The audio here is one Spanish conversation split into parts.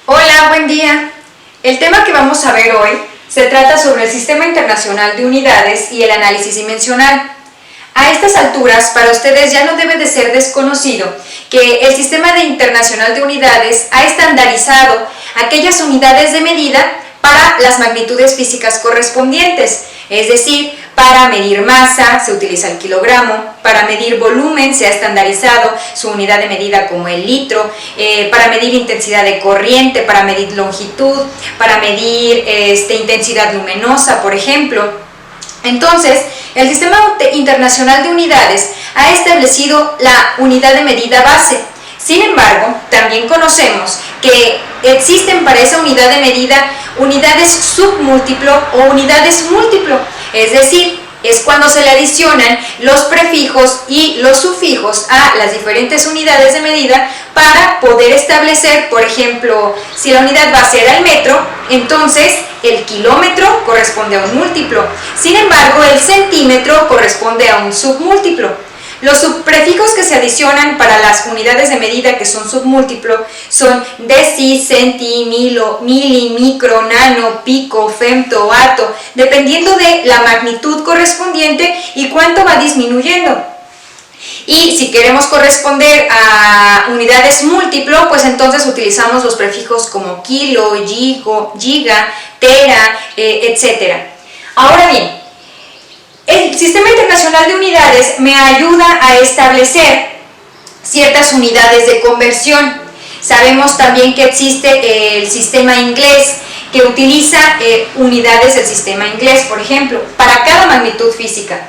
Hola, buen día. El tema que vamos a ver hoy se trata sobre el Sistema Internacional de Unidades y el análisis dimensional. A estas alturas, para ustedes ya no debe de ser desconocido que el Sistema Internacional de Unidades ha estandarizado aquellas unidades de medida para las magnitudes físicas correspondientes, es decir, para medir masa se utiliza el kilogramo, para medir volumen se ha estandarizado su unidad de medida como el litro, para medir intensidad de corriente, para medir longitud, para medir intensidad luminosa, por ejemplo. Entonces, el Sistema Internacional de Unidades ha establecido la unidad de medida base. Sin embargo, también conocemos que existen para esa unidad de medida unidades submúltiplo o unidades múltiplo, es decir, es cuando se le adicionan los prefijos y los sufijos a las diferentes unidades de medida para poder establecer, por ejemplo, si la unidad base era el metro, entonces el kilómetro corresponde a un múltiplo. Sin embargo, el centímetro corresponde a un submúltiplo. Los subprefijos que se adicionan para las unidades de medida que son submúltiplo son deci, centi, mili, micro, nano, pico, femto, ato, dependiendo de la magnitud correspondiente y cuánto va disminuyendo. Y si queremos corresponder a unidades múltiplo, pues entonces utilizamos los prefijos como kilo, giga, tera, etc. Ahora bien, el Sistema Internacional de Unidades me ayuda a establecer ciertas unidades de conversión. Sabemos también que existe el sistema inglés, que utiliza unidades del sistema inglés, por ejemplo, para cada magnitud física.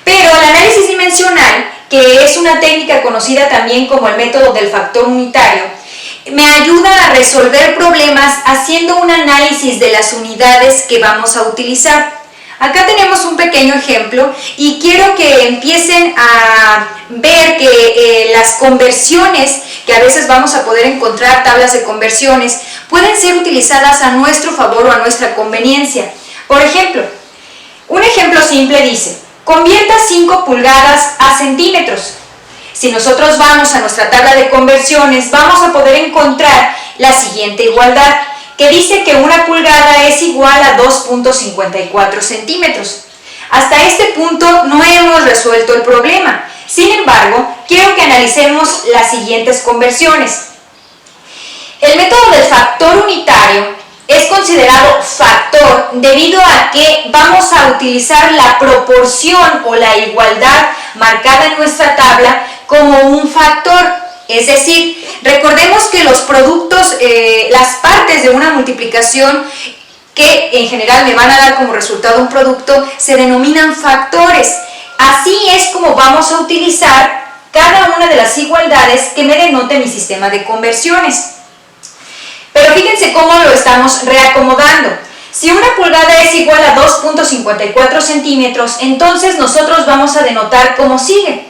Pero el análisis dimensional, que es una técnica conocida también como el método del factor unitario, me ayuda a resolver problemas haciendo un análisis de las unidades que vamos a utilizar. Acá tenemos un pequeño ejemplo y quiero que empiecen a ver que las conversiones, que a veces vamos a poder encontrar tablas de conversiones, pueden ser utilizadas a nuestro favor o a nuestra conveniencia. Por ejemplo, un ejemplo simple dice, convierta 5 pulgadas a centímetros. Si nosotros vamos a nuestra tabla de conversiones, vamos a poder encontrar la siguiente igualdad, que dice que una pulgada es igual a 2.54 centímetros. Hasta este punto no hemos resuelto el problema. Sin embargo, quiero que analicemos las siguientes conversiones. El método del factor unitario es considerado factor debido a que vamos a utilizar la proporción o la igualdad marcada en nuestra tabla como un factor. Es decir, recordemos que los productos, las partes de una multiplicación que en general me van a dar como resultado un producto, se denominan factores. Así es como vamos a utilizar cada una de las igualdades que me denote mi sistema de conversiones. Pero fíjense cómo lo estamos reacomodando. Si una pulgada es igual a 2.54 centímetros, entonces nosotros vamos a denotar como sigue.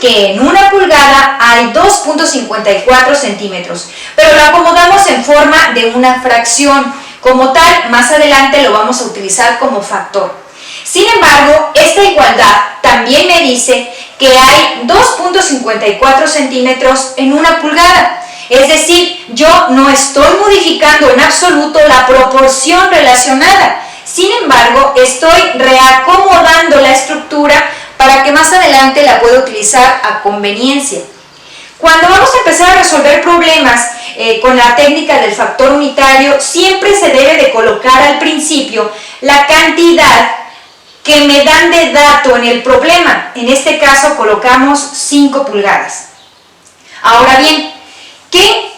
Que en una pulgada hay 2.54 centímetros, pero lo acomodamos en forma de una fracción. Como tal, más adelante lo vamos a utilizar como factor. Sin embargo, esta igualdad también me dice que hay 2.54 centímetros en una pulgada. Es decir, yo no estoy modificando en absoluto la proporción relacionada. Sin embargo, estoy reacomodando la estructura para que más adelante la pueda utilizar a conveniencia. Cuando vamos a empezar a resolver problemas con la técnica del factor unitario, siempre se debe de colocar al principio la cantidad que me dan de dato en el problema. En este caso colocamos 5 pulgadas. Ahora bien, ¿qué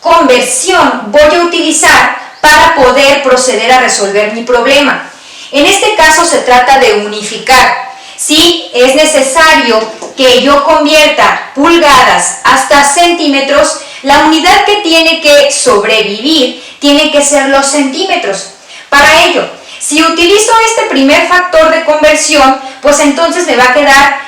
conversión voy a utilizar para poder proceder a resolver mi problema? En este caso se trata de unificar. Si es necesario que yo convierta pulgadas hasta centímetros, la unidad que tiene que sobrevivir tiene que ser los centímetros. Para ello, si utilizo este primer factor de conversión, pues entonces me va a quedar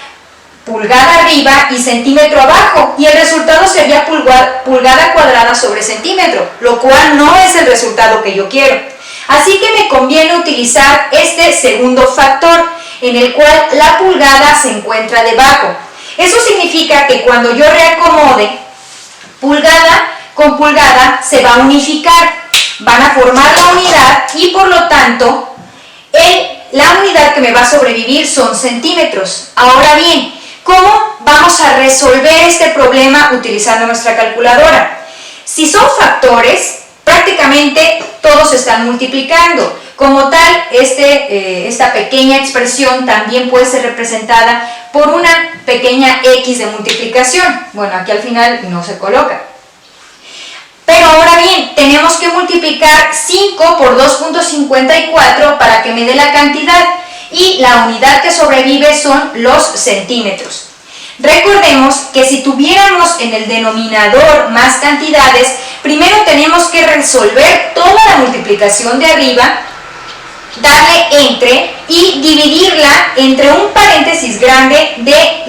pulgada arriba y centímetro abajo, y el resultado sería pulgada cuadrada sobre centímetro, lo cual no es el resultado que yo quiero. Así que me conviene utilizar este segundo factor. en el cual la pulgada se encuentra debajo. Eso significa que cuando yo reacomode, pulgada con pulgada se va a unificar, van a formar la unidad y por lo tanto la unidad que me va a sobrevivir son centímetros. Ahora bien, ¿cómo vamos a resolver este problema utilizando nuestra calculadora? Si son factores, prácticamente todos se están multiplicando. Como tal, esta pequeña expresión también puede ser representada por una pequeña x de multiplicación. Bueno, aquí al final no se coloca. Pero ahora bien, tenemos que multiplicar 5 por 2.54 para que me dé la cantidad y la unidad que sobrevive son los centímetros. Recordemos que si tuviéramos en el denominador más cantidades, primero tenemos que resolver toda la multiplicación de arriba, darle entre y dividirla entre un paréntesis grande de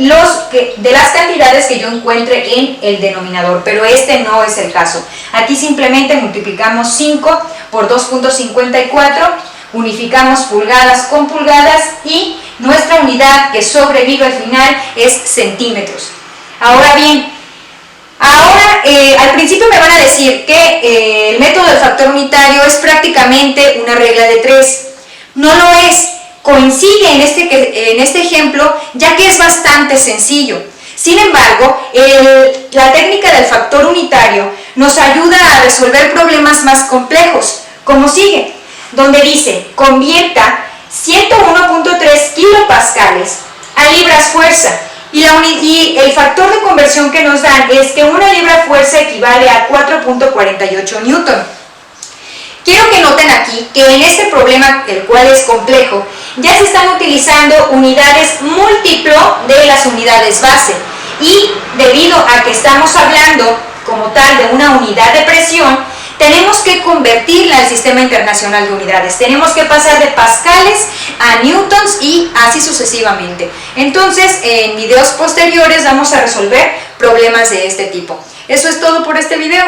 las cantidades que yo encuentre en el denominador, pero este no es el caso. Aquí simplemente multiplicamos 5 por 2.54, unificamos pulgadas con pulgadas y nuestra unidad que sobrevive al final es centímetros. Ahora bien, al principio me van a decir que el método del factor unitario es prácticamente una regla de 3. No lo es, coincide en este ejemplo, ya que es bastante sencillo. Sin embargo, la técnica del factor unitario nos ayuda a resolver problemas más complejos, como sigue, donde dice, convierta 101.3 kilopascales a libras fuerza, y el factor de conversión que nos dan es que una libra fuerza equivale a 4.48 newton. Quiero que noten aquí que en este problema, el cual es complejo, ya se están utilizando unidades múltiplo de las unidades base y debido a que estamos hablando como tal de una unidad de presión, tenemos que convertirla al sistema internacional de unidades. Tenemos que pasar de pascales a newtons y así sucesivamente. Entonces, en videos posteriores vamos a resolver problemas de este tipo. Eso es todo por este video.